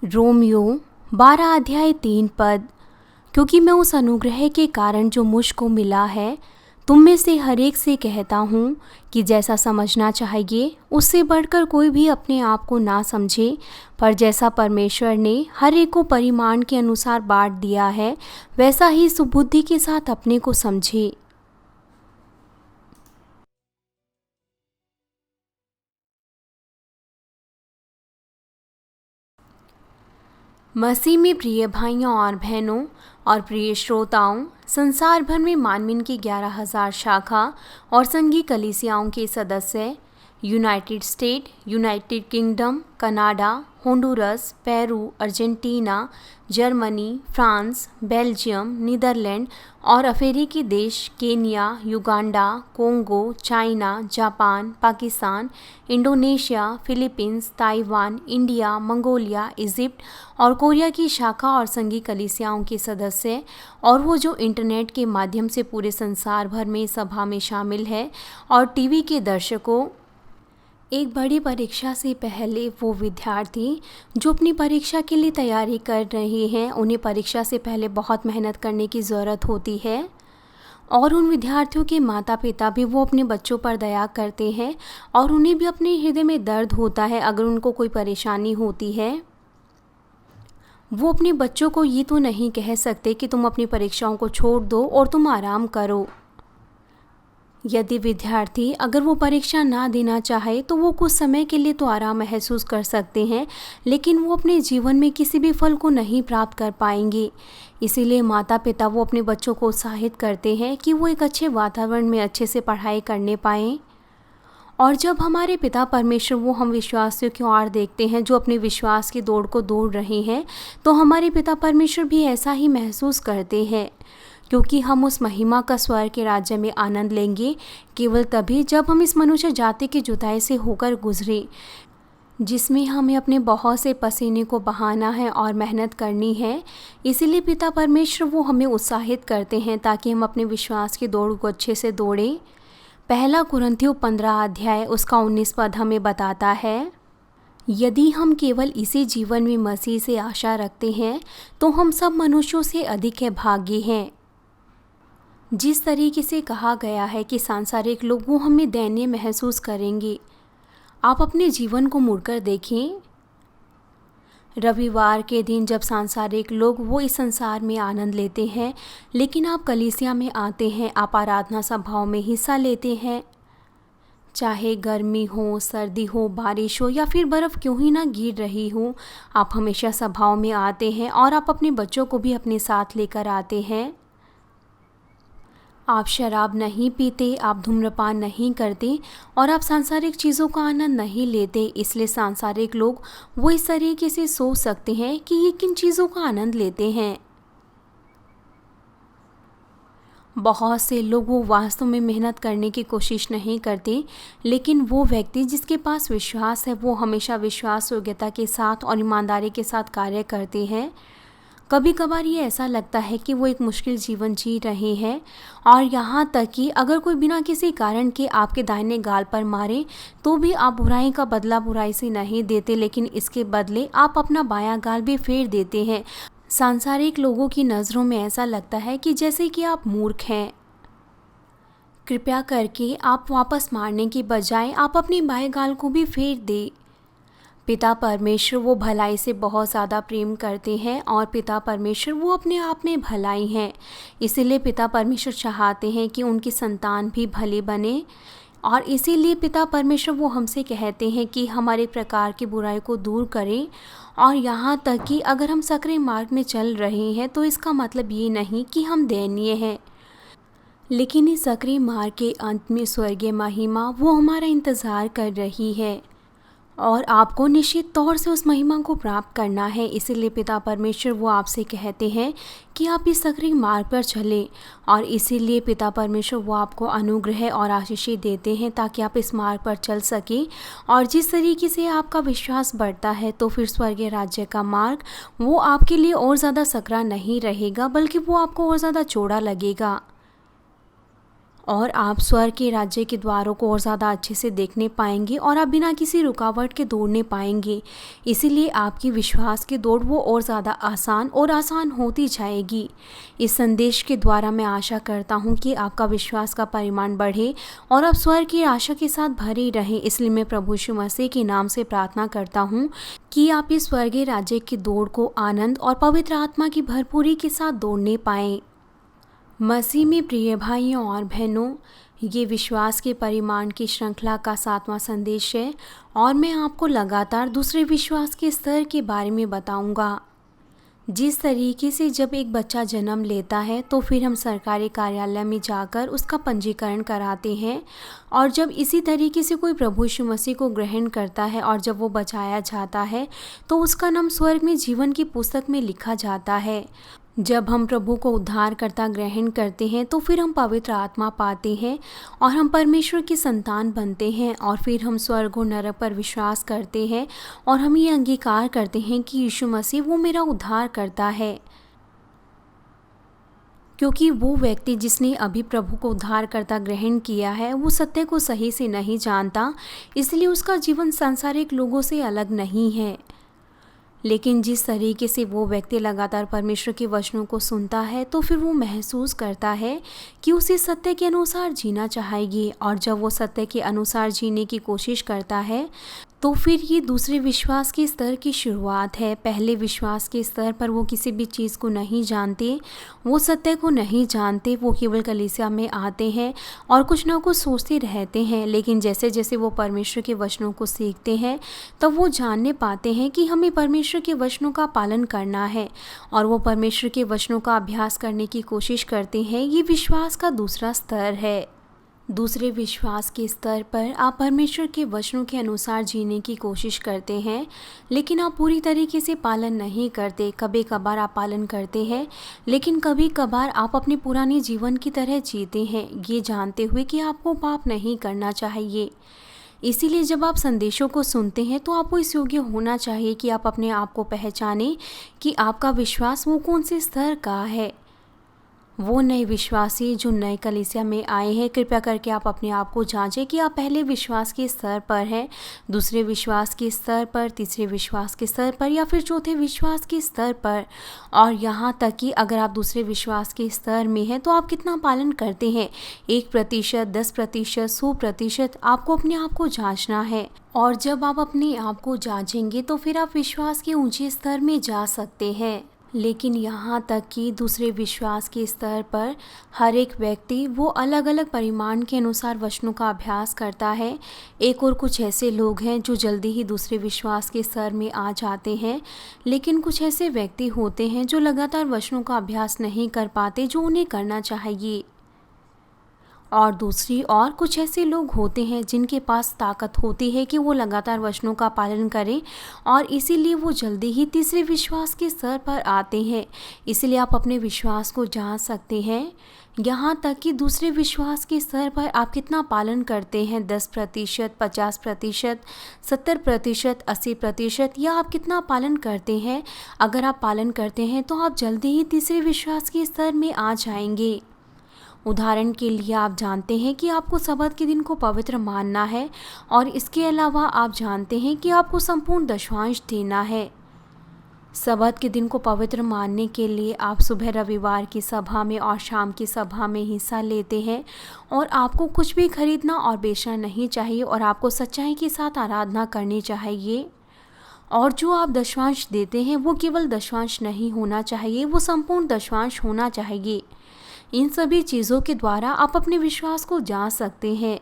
Romeo 12 अध्याय 3 पद। क्योंकि मैं उस अनुग्रह के कारण जो मुझको मिला है तुम में से हर एक से कहता हूँ कि जैसा समझना चाहिए उससे बढ़कर कोई भी अपने आप को ना समझे, पर जैसा परमेश्वर ने हर एक को परिमाण के अनुसार बांट दिया है वैसा ही सुबुद्धि के साथ अपने को समझे। मसीह में प्रिय भाइयों और बहनों और प्रिय श्रोताओं, संसार भर में मानवीन की 11,000 शाखा और संघीय कलीसियाओं के सदस्य United State, United Kingdom, Canada, Honduras, Peru, Argentina, Germany, France, Belgium, Netherland और अफ्रीकी देश Kenya, Uganda, Congo, China, Japan, Pakistan, Indonesia, Philippines, Taiwan, India, Mongolia, Egypt और कोरिया की शाखा और संघीय कलीसियाओं के सदस्य और वो जो इंटरनेट के माध्यम से पूरे संसार भर में सभा में शामिल है और टीवी के दर्शकों, एक बड़ी परीक्षा से पहले वो विद्यार्थी जो अपनी परीक्षा के लिए तैयारी कर रहे हैं, उन्हें परीक्षा से पहले बहुत मेहनत करने की ज़रूरत होती है। और उन विद्यार्थियों के माता पिता भी वो अपने बच्चों पर दया करते हैं और उन्हें भी अपने हृदय में दर्द होता है अगर उनको कोई परेशानी होती है। वो अपने बच्चों को ये तो नहीं कह सकते कि तुम अपनी परीक्षाओं को छोड़ दो और तुम आराम करो। यदि विद्यार्थी अगर वो परीक्षा ना देना चाहे तो वो कुछ समय के लिए तो आराम महसूस कर सकते हैं, लेकिन वो अपने जीवन में किसी भी फल को नहीं प्राप्त कर पाएंगे। इसीलिए माता पिता वो अपने बच्चों को उत्साहित करते हैं कि वो एक अच्छे वातावरण में अच्छे से पढ़ाई करने पाएँ। और जब हमारे पिता परमेश्वर वो हम विश्वासियों की ओर देखते हैं जो अपने विश्वास की दौड़ को दौड़ रहे हैं, तो हमारे पिता परमेश्वर भी ऐसा ही महसूस करते हैं, क्योंकि हम उस महिमा का स्वर्ग के राज्य में आनंद लेंगे केवल तभी जब हम इस मनुष्य जाति की जुताई से होकर गुजरें, जिसमें हमें अपने बहुत से पसीने को बहाना है और मेहनत करनी है। इसीलिए पिता परमेश्वर वो हमें उत्साहित करते हैं ताकि हम अपने विश्वास की दौड़ को अच्छे से दौड़ें। पहला कुरिन्थियों 15 अध्याय उसका 19 पद हमें बताता है, यदि हम केवल इसी जीवन में मसीह से आशा रखते हैं तो हम सब मनुष्यों से अधिक है भाग्य हैं। जिस तरीके से कहा गया है कि सांसारिक लोग वो हमें दयनीय महसूस करेंगे, आप अपने जीवन को मुड़कर देखें। रविवार के दिन जब सांसारिक लोग वो इस संसार में आनंद लेते हैं, लेकिन आप कलीसिया में आते हैं, आप आराधना सभाओं में हिस्सा लेते हैं, चाहे गर्मी हो, सर्दी हो, बारिश हो या फिर बर्फ़ क्यों ही ना गिर रही हो, आप हमेशा सभाओं में आते हैं और आप अपने बच्चों को भी अपने साथ लेकर आते हैं। आप शराब नहीं पीते, आप धूम्रपान नहीं करते और आप सांसारिक चीज़ों का आनंद नहीं लेते। इसलिए सांसारिक लोग वो इस तरीके से सोच सकते हैं कि ये किन चीज़ों का आनंद लेते हैं। बहुत से लोग वो वास्तव में मेहनत करने की कोशिश नहीं करते, लेकिन वो व्यक्ति जिसके पास विश्वास है वो हमेशा विश्वास योग्यता के साथ और ईमानदारी के साथ कार्य करते हैं। कभी कभार ये ऐसा लगता है कि वो एक मुश्किल जीवन जी रहे हैं और यहाँ तक कि अगर कोई बिना किसी कारण के आपके दाहिने गाल पर मारे तो भी आप बुराई का बदला बुराई से नहीं देते, लेकिन इसके बदले आप अपना बायां गाल भी फेर देते हैं। सांसारिक लोगों की नज़रों में ऐसा लगता है कि जैसे कि आप मूर्ख हैं। कृपया करके आप वापस मारने की बजाय आप अपने बाएं गाल को भी फेर दें। पिता परमेश्वर वो भलाई से बहुत ज़्यादा प्रेम करते हैं और पिता परमेश्वर वो अपने आप में भलाई हैं। इसीलिए पिता परमेश्वर चाहते हैं कि उनकी संतान भी भले बने और इसीलिए पिता परमेश्वर वो हमसे कहते हैं कि हमारे प्रकार की बुराई को दूर करें। और यहाँ तक कि अगर हम सक्रिय मार्ग में चल रहे हैं तो इसका मतलब ये नहीं कि हम दयनीय हैं, लेकिन इस सक्रिय मार्ग के अंत में स्वर्गीय महिमा वो हमारा इंतज़ार कर रही है और आपको निश्चित तौर से उस महिमा को प्राप्त करना है। इसीलिए पिता परमेश्वर वो आपसे कहते हैं कि आप इस सक्रिय मार्ग पर चलें और इसीलिए पिता परमेश्वर वो आपको अनुग्रह और आशीषें देते हैं ताकि आप इस मार्ग पर चल सकें। और जिस तरीके से आपका विश्वास बढ़ता है तो फिर स्वर्गीय राज्य का मार्ग वो आपके लिए और ज़्यादा सकरा नहीं रहेगा, बल्कि वो आपको और ज़्यादा चौड़ा लगेगा। और आप स्वर्ग के राज्य के द्वारों को और ज़्यादा अच्छे से देखने पाएंगे और आप बिना किसी रुकावट के दौड़ने पाएंगे। इसीलिए आपकी विश्वास की दौड़ वो और ज़्यादा आसान और आसान होती जाएगी। इस संदेश के द्वारा मैं आशा करता हूँ कि आपका विश्वास का परिमाण बढ़े और आप स्वर्ग की आशा के साथ भरे रहें। इसलिए मैं प्रभु यीशु मसीह के नाम से प्रार्थना करता हूँ कि आप इस स्वर्गीय राज्य की दौड़ को आनंद और पवित्र आत्मा की भरपूरी के साथ दौड़ने पाएँ। मसीह में प्रिय भाइयों और बहनों, ये विश्वास के परिमाण की श्रृंखला का 7वां संदेश है और मैं आपको लगातार दूसरे विश्वास के स्तर के बारे में बताऊंगा। जिस तरीके से जब एक बच्चा जन्म लेता है तो फिर हम सरकारी कार्यालय में जाकर उसका पंजीकरण कराते हैं, और जब इसी तरीके से कोई प्रभु यीशु मसीह को ग्रहण करता है और जब वो बचाया जाता है तो उसका नाम स्वर्ग में जीवन की पुस्तक में लिखा जाता है। जब हम प्रभु को उद्धारकर्ता ग्रहण करते हैं तो फिर हम पवित्र आत्मा पाते हैं और हम परमेश्वर की संतान बनते हैं, और फिर हम स्वर्ग और नरक पर विश्वास करते हैं और हम ये अंगीकार करते हैं कि यीशु मसीह वो मेरा उद्धार करता है। क्योंकि वो व्यक्ति जिसने अभी प्रभु को उद्धारकर्ता ग्रहण किया है वो सत्य को सही से नहीं जानता, इसलिए उसका जीवन सांसारिक लोगों से अलग नहीं है। लेकिन जिस तरीके से वो व्यक्ति लगातार परमेश्वर के वचनों को सुनता है तो फिर वो महसूस करता है कि उसे सत्य के अनुसार जीना चाहिए, और जब वो सत्य के अनुसार जीने की कोशिश करता है तो फिर ये दूसरे विश्वास के स्तर की शुरुआत है। पहले विश्वास के स्तर पर वो किसी भी चीज़ को नहीं जानते, वो सत्य को नहीं जानते, वो केवल कलीसिया में आते हैं और कुछ ना कुछ सोचते रहते हैं। लेकिन जैसे जैसे वो परमेश्वर के वचनों को सीखते हैं तब वो जानने पाते हैं कि हमें परमेश्वर के वचनों का पालन करना है, और वो परमेश्वर के वचनों का अभ्यास करने की कोशिश करते हैं। ये विश्वास का दूसरा स्तर है। दूसरे विश्वास के स्तर पर आप परमेश्वर के वचनों के अनुसार जीने की कोशिश करते हैं, लेकिन आप पूरी तरीके से पालन नहीं करते। कभी कभार आप पालन करते हैं, लेकिन कभी कभार आप अपने पुराने जीवन की तरह जीते हैं, ये जानते हुए कि आपको पाप नहीं करना चाहिए। इसीलिए जब आप संदेशों को सुनते हैं तो आपको इस योग्य होना चाहिए कि आप अपने आप को पहचानें कि आपका विश्वास वो कौन से स्तर का है। वो नए विश्वासी जो नए कलीसिया में आए हैं, कृपया करके आप अपने आप को जांचें कि आप पहले विश्वास के स्तर पर हैं, दूसरे विश्वास के स्तर पर, तीसरे विश्वास के स्तर पर, या फिर चौथे विश्वास के स्तर पर। और यहाँ तक कि अगर आप दूसरे विश्वास के स्तर में हैं तो आप कितना पालन करते हैं। 1%, 10%, 100%, आपको अपने आप को जांचना है। और जब आप अपने आप को जांचेंगे तो फिर आप विश्वास के ऊंचे स्तर में जा सकते हैं। लेकिन यहाँ तक कि दूसरे विश्वास के स्तर पर हर एक व्यक्ति वो अलग अलग परिमाण के अनुसार वचनों का अभ्यास करता है। एक और कुछ ऐसे लोग हैं जो जल्दी ही दूसरे विश्वास के स्तर में आ जाते हैं, लेकिन कुछ ऐसे व्यक्ति होते हैं जो लगातार वचनों का अभ्यास नहीं कर पाते जो उन्हें करना चाहिए। और दूसरी ओर कुछ ऐसे लोग होते हैं जिनके पास ताकत होती है कि वो लगातार वचनों का पालन करें, और इसीलिए वो जल्दी ही तीसरे विश्वास के स्तर पर आते हैं। इसलिए आप अपने विश्वास को जांच सकते हैं, यहाँ तक कि दूसरे विश्वास के स्तर पर आप कितना पालन करते हैं। 10%, 50%, 70%, 80%, या आप कितना पालन करते हैं। अगर आप पालन करते हैं तो आप जल्दी ही तीसरे विश्वास के स्तर में आ जाएंगे। उदाहरण के लिए आप जानते हैं कि आपको सब्त के दिन को पवित्र मानना है, और इसके अलावा आप जानते हैं कि आपको संपूर्ण दशमांश देना है। सब्त के दिन को पवित्र मानने के लिए आप सुबह रविवार की सभा में और शाम की सभा में हिस्सा लेते हैं, और आपको कुछ भी खरीदना और बेचना नहीं चाहिए, और आपको सच्चाई के साथ आराधना करनी चाहिए। और जो आप दशमांश देते हैं वो केवल दशमांश नहीं होना चाहिए, वो संपूर्ण दशमांश होना चाहिए। इन सभी चीज़ों के द्वारा आप अपने विश्वास को जांच सकते हैं।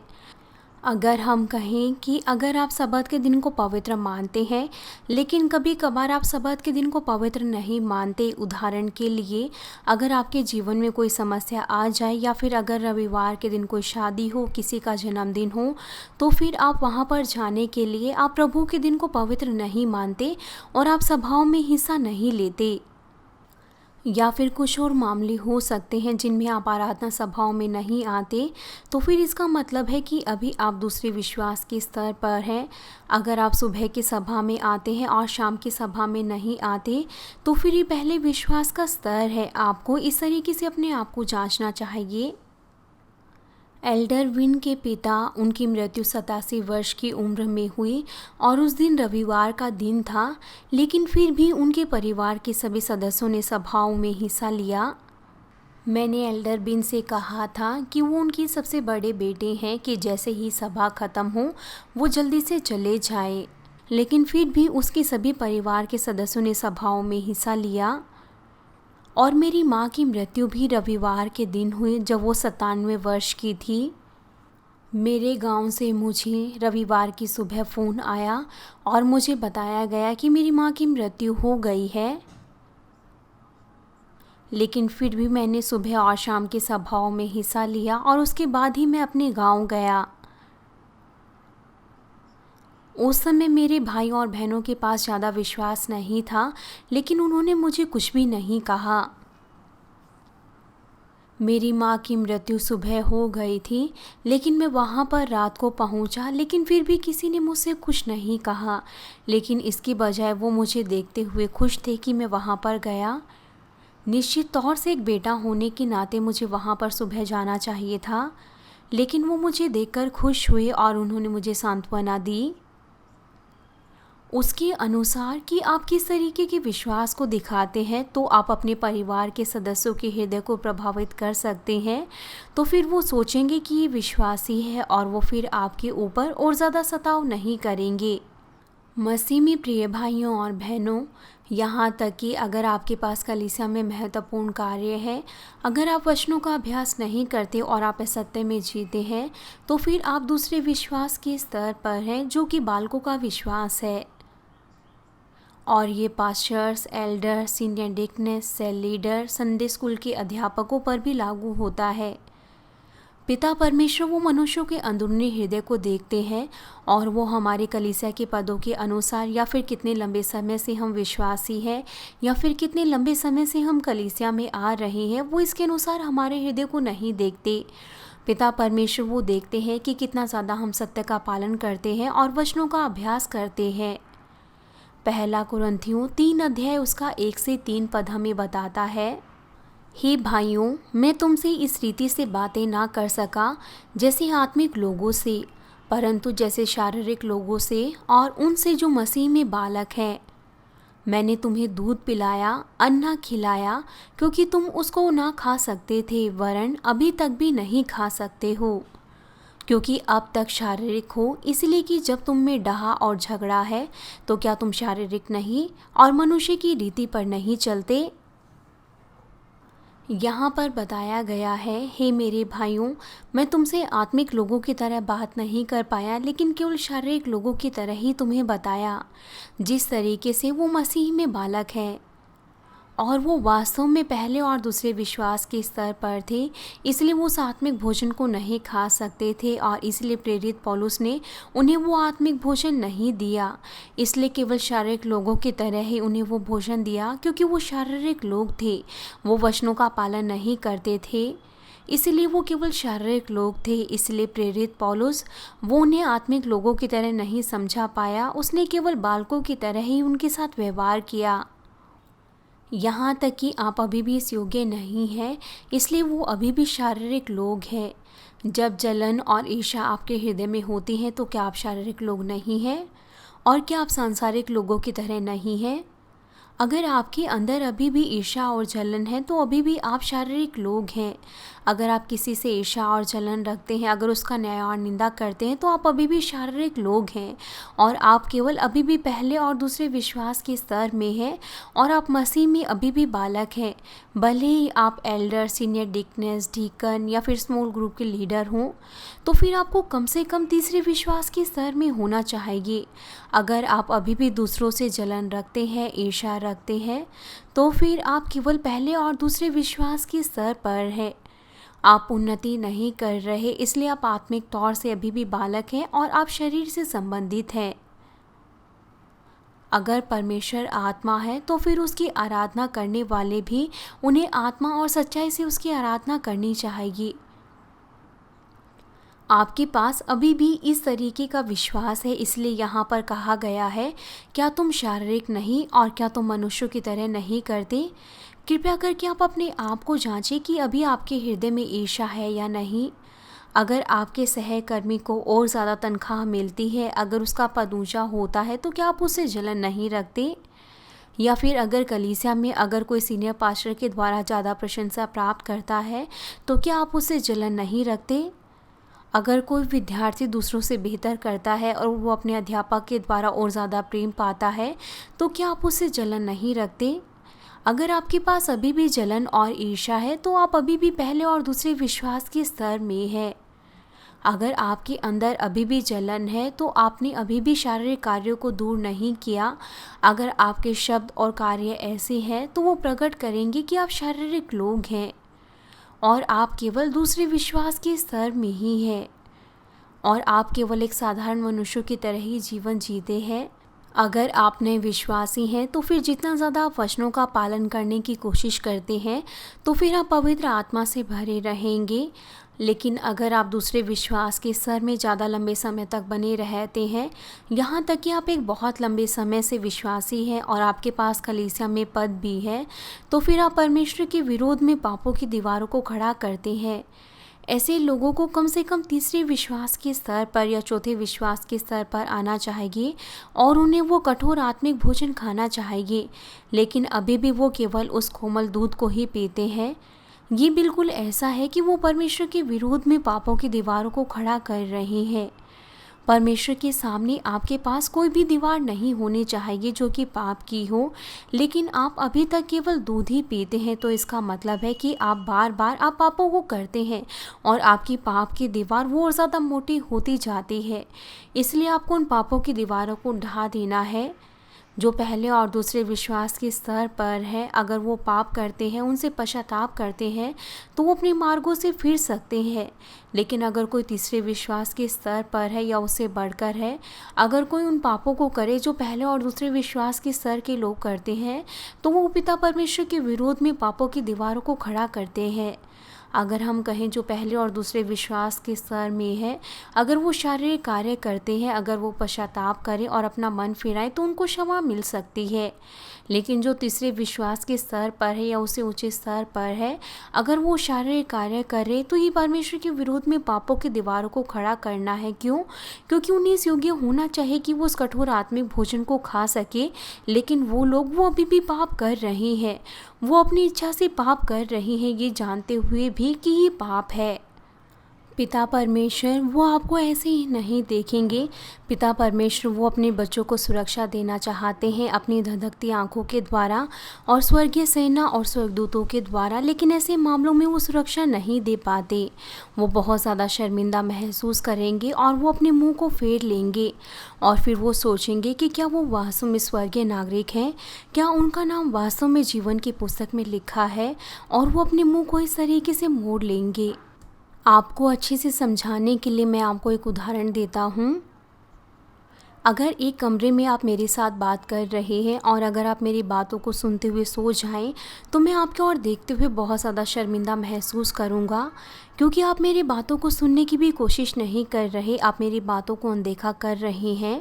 अगर हम कहें कि अगर आप सब्त के दिन को पवित्र मानते हैं, लेकिन कभी कभार आप सब्त के दिन को पवित्र नहीं मानते, उदाहरण के लिए अगर आपके जीवन में कोई समस्या आ जाए, या फिर अगर रविवार के दिन कोई शादी हो, किसी का जन्मदिन हो, तो फिर आप वहां पर जाने के लिए आप प्रभु के दिन को पवित्र नहीं मानते और आप सभाओं में हिस्सा नहीं लेते। या फिर कुछ और मामले हो सकते हैं जिनमें आप आराधना सभाओं में नहीं आते, तो फिर इसका मतलब है कि अभी आप दूसरे विश्वास के स्तर पर हैं। अगर आप सुबह की सभा में आते हैं और शाम की सभा में नहीं आते, तो फिर ये पहले विश्वास का स्तर है। आपको इस तरीके से अपने आप को जांचना चाहिए। एल्डर विन के पिता, उनकी मृत्यु 87 वर्ष की उम्र में हुई और उस दिन रविवार का दिन था, लेकिन फिर भी उनके परिवार के सभी सदस्यों ने सभाओं में हिस्सा लिया। मैंने एल्डर बिन से कहा था कि वो उनके सबसे बड़े बेटे हैं कि जैसे ही सभा ख़त्म हो वो जल्दी से चले जाए, लेकिन फिर भी उसके सभी परिवार के सदस्यों ने सभाओं में हिस्सा लिया। और मेरी माँ की मृत्यु भी रविवार के दिन हुई जब वो 97 वर्ष की थी। मेरे गांव से मुझे रविवार की सुबह फ़ोन आया और मुझे बताया गया कि मेरी माँ की मृत्यु हो गई है, लेकिन फिर भी मैंने सुबह और शाम की सभाओं में हिस्सा लिया और उसके बाद ही मैं अपने गांव गया। उस समय मेरे भाई और बहनों के पास ज़्यादा विश्वास नहीं था, लेकिन उन्होंने मुझे कुछ भी नहीं कहा। मेरी माँ की मृत्यु सुबह हो गई थी, लेकिन मैं वहाँ पर रात को पहुँचा, लेकिन फिर भी किसी ने मुझसे कुछ नहीं कहा, लेकिन इसकी बजाय वो मुझे देखते हुए खुश थे कि मैं वहाँ पर गया। निश्चित तौर से एक बेटा होने के नाते मुझे वहाँ पर सुबह जाना चाहिए था, लेकिन वो मुझे देखकर खुश हुए और उन्होंने मुझे सांत्वना दी। उसके अनुसार कि आप किस तरीके के विश्वास को दिखाते हैं तो आप अपने परिवार के सदस्यों के हृदय को प्रभावित कर सकते हैं, तो फिर वो सोचेंगे कि ये विश्वासी है और वो फिर आपके ऊपर और ज़्यादा सताव नहीं करेंगे। मसीह में प्रिय भाइयों और बहनों, यहाँ तक कि अगर आपके पास कलीसिया में महत्वपूर्ण कार्य है, अगर आप वचनों का अभ्यास नहीं करते और आप असत्य में जीते हैं, तो फिर आप दूसरे विश्वास के स्तर पर हैं जो कि बालकों का विश्वास है। और ये pastors, elder, senior deaconess, cell leader, Sunday school के अध्यापकों पर भी लागू होता है। पिता परमेश्वर वो मनुष्यों के अंदरूनी हृदय को देखते हैं और वो हमारे कलीसिया के पदों के अनुसार या फिर कितने लंबे समय से हम विश्वासी हैं या फिर कितने लंबे समय से हम कलीसिया में आ रहे हैं, वो इसके अनुसार हमारे हृदय को नहीं देखते। पिता परमेश्वर वो देखते हैं कि कितना ज़्यादा हम सत्य का पालन करते हैं और वचनों का अभ्यास करते हैं। पहला कुरिन्थियों 3 अध्याय उसका 1 से 3 पद हमें बताता है, हे भाइयों, मैं तुमसे इस रीति से बातें ना कर सका जैसे आत्मिक लोगों से, परंतु जैसे शारीरिक लोगों से और उनसे जो मसीह में बालक हैं। मैंने तुम्हें दूध पिलाया, अन्ना खिलाया, क्योंकि तुम उसको ना खा सकते थे, वरन अभी तक भी नहीं खा सकते हो, क्योंकि अब तक शारीरिक हो, इसलिए कि जब तुम में डहा और झगड़ा है तो क्या तुम शारीरिक नहीं और मनुष्य की रीति पर नहीं चलते। यहाँ पर बताया गया है, हे मेरे भाइयों, मैं तुमसे आत्मिक लोगों की तरह बात नहीं कर पाया, लेकिन केवल शारीरिक लोगों की तरह ही तुम्हें बताया, जिस तरीके से वो मसीह में बालक है और वो वास्तव में पहले और दूसरे विश्वास के स्तर पर थे, इसलिए वो उस आत्मिक भोजन को नहीं खा सकते थे और इसलिए प्रेरित पौलुस ने उन्हें वो आत्मिक भोजन नहीं दिया। इसलिए केवल शारीरिक लोगों की तरह ही उन्हें वो भोजन दिया, क्योंकि वो शारीरिक लोग थे, वो वचनों का पालन नहीं करते थे, इसलिए वो केवल शारीरिक लोग थे। इसलिए प्रेरित पौलुस वो उन्हें आत्मिक लोगों की तरह नहीं समझा पाया, उसने केवल बालकों की तरह ही उनके साथ व्यवहार किया। यहाँ तक कि आप अभी भी इस योग्य नहीं हैं, इसलिए वो अभी भी शारीरिक लोग हैं। जब जलन और ईर्ष्या आपके हृदय में होती है तो क्या आप शारीरिक लोग नहीं हैं? और क्या आप सांसारिक लोगों की तरह नहीं हैं? अगर आपके अंदर अभी भी ईर्ष्या और जलन है तो अभी भी आप शारीरिक लोग हैं। अगर आप किसी से ईर्ष्या और जलन रखते हैं, अगर उसका न्याय और निंदा करते हैं, तो आप अभी भी शारीरिक लोग हैं और आप केवल अभी भी पहले और दूसरे विश्वास के स्तर में हैं और आप मसीह में अभी भी बालक हैं। भले ही आप एल्डर, सीनियर डिकनेस, डीकन या फिर स्मॉल ग्रुप के लीडर हों, तो फिर आपको कम से कम तीसरे विश्वास के स्तर में होना चाहिए। अगर आप अभी भी दूसरों से जलन रखते हैं, ईर्ष्या रखते हैं, तो फिर आप केवल पहले और दूसरे विश्वास के स्तर पर हैं। आप उन्नति नहीं कर रहे, इसलिए आप आत्मिक तौर से अभी भी बालक हैं और आप शरीर से संबंधित हैं। अगर परमेश्वर आत्मा है तो फिर उसकी आराधना करने वाले भी उन्हें आत्मा और सच्चाई से उसकी आराधना करनी चाहिए। आपके पास अभी भी इस तरीके का विश्वास है, इसलिए यहाँ पर कहा गया है, क्या तुम शारीरिक नहीं और क्या तुम मनुष्यों की तरह नहीं करते? कृपया करके आप अपने आप को जांचें कि अभी आपके हृदय में ईर्ष्या है या नहीं। अगर आपके सहकर्मी को और ज़्यादा तनख्वाह मिलती है, अगर उसका पद ऊंचा होता है, तो क्या आप उससे जलन नहीं रखते? या फिर अगर कलीसिया में अगर कोई सीनियर पास्टर के द्वारा ज़्यादा प्रशंसा प्राप्त करता है, तो क्या आप उससे जलन नहीं रखते? अगर कोई विद्यार्थी दूसरों से बेहतर करता है और वो अपने अध्यापक के द्वारा और ज़्यादा प्रेम पाता है, तो क्या आप उससे जलन नहीं रखते? अगर आपके पास अभी भी जलन और ईर्ष्या है, तो आप अभी भी पहले और दूसरे विश्वास के स्तर में है। अगर आपके अंदर अभी भी जलन है, तो आपने अभी भी शारीरिक कार्यों को दूर नहीं किया। अगर आपके शब्द और कार्य ऐसे हैं, तो वो प्रकट करेंगे कि आप शारीरिक लोग हैं और आप केवल दूसरे विश्वास के स्तर में ही हैं और आप केवल एक साधारण मनुष्य की तरह ही जीवन जीते हैं। अगर आप नए विश्वासी हैं, तो फिर जितना ज़्यादा आप वचनों का पालन करने की कोशिश करते हैं, तो फिर आप पवित्र आत्मा से भरे रहेंगे। लेकिन अगर आप दूसरे विश्वास के स्तर में ज़्यादा लंबे समय तक बने रहते हैं, यहाँ तक कि आप एक बहुत लंबे समय से विश्वासी हैं और आपके पास कलीसिया में पद भी है, तो फिर आप परमेश्वर के विरोध में पापों की दीवारों को खड़ा करते हैं। ऐसे लोगों को कम से कम तीसरे विश्वास के स्तर पर या चौथे विश्वास के स्तर पर आना चाहिए और उन्हें वो कठोर आत्मिक भोजन खाना चाहिए, लेकिन अभी भी वो केवल उस कोमल दूध को ही पीते हैं। ये बिल्कुल ऐसा है कि वो परमेश्वर के विरोध में पापों की दीवारों को खड़ा कर रहे हैं। परमेश्वर के सामने आपके पास कोई भी दीवार नहीं होनी चाहिए जो कि पाप की हो, लेकिन आप अभी तक केवल दूध ही पीते हैं, तो इसका मतलब है कि आप बार बार आप पापों को करते हैं और आपकी पाप की दीवार वो और ज़्यादा मोटी होती जाती है। इसलिए आपको उन पापों की दीवारों को ढा देना है जो पहले और दूसरे विश्वास के स्तर पर है। अगर वो पाप करते हैं, उनसे पश्चाताप करते हैं, तो वो अपने मार्गों से फिर सकते हैं। लेकिन अगर कोई तीसरे विश्वास के स्तर पर है या उससे बढ़कर है, अगर कोई उन पापों को करे जो पहले और दूसरे विश्वास के स्तर के लोग करते हैं, तो वो पिता परमेश्वर के विरोध में पापों की दीवारों को खड़ा करते हैं। अगर हम कहें जो पहले और दूसरे विश्वास के स्तर में है, अगर वो शारीरिक कार्य करते हैं, अगर वो पश्चाताप करें और अपना मन फिराएं, तो उनको क्षमा मिल सकती है। लेकिन जो तीसरे विश्वास के स्तर पर है या उससे ऊंचे स्तर पर है, अगर वो शारीरिक कार्य करे, तो ये परमेश्वर के विरोध में पापों की दीवारों को खड़ा करना है। क्यों? क्योंकि उन्हें इस योग्य होना चाहिए कि वो उस कठोर आत्मिक भोजन को खा सके, लेकिन वो लोग वो अभी भी पाप कर रहे हैं। वो अपनी इच्छा से पाप कर रहे हैं, ये जानते हुए भी कि ये पाप है। पिता परमेश्वर वो आपको ऐसे ही नहीं देखेंगे। पिता परमेश्वर वो अपने बच्चों को सुरक्षा देना चाहते हैं अपनी धधकती आंखों के द्वारा और स्वर्गीय सेना और स्वर्गदूतों के द्वारा, लेकिन ऐसे मामलों में वो सुरक्षा नहीं दे पाते। वो बहुत ज़्यादा शर्मिंदा महसूस करेंगे और वो अपने मुंह को फेर लेंगे और फिर वो सोचेंगे कि क्या वो वास्तव में स्वर्गीय नागरिक हैं, क्या उनका नाम वास्तव में जीवन की पुस्तक में लिखा है, और वो अपने मुंह को इस तरीके से मोड़ लेंगे। आपको अच्छे से समझाने के लिए मैं आपको एक उदाहरण देता हूँ। अगर एक कमरे में आप मेरे साथ बात कर रहे हैं और अगर आप मेरी बातों को सुनते हुए सो जाएं, तो मैं आपकी ओर देखते हुए बहुत ज़्यादा शर्मिंदा महसूस करूँगा, क्योंकि आप मेरी बातों को सुनने की भी कोशिश नहीं कर रहे, आप मेरी बातों को अनदेखा कर रहे हैं।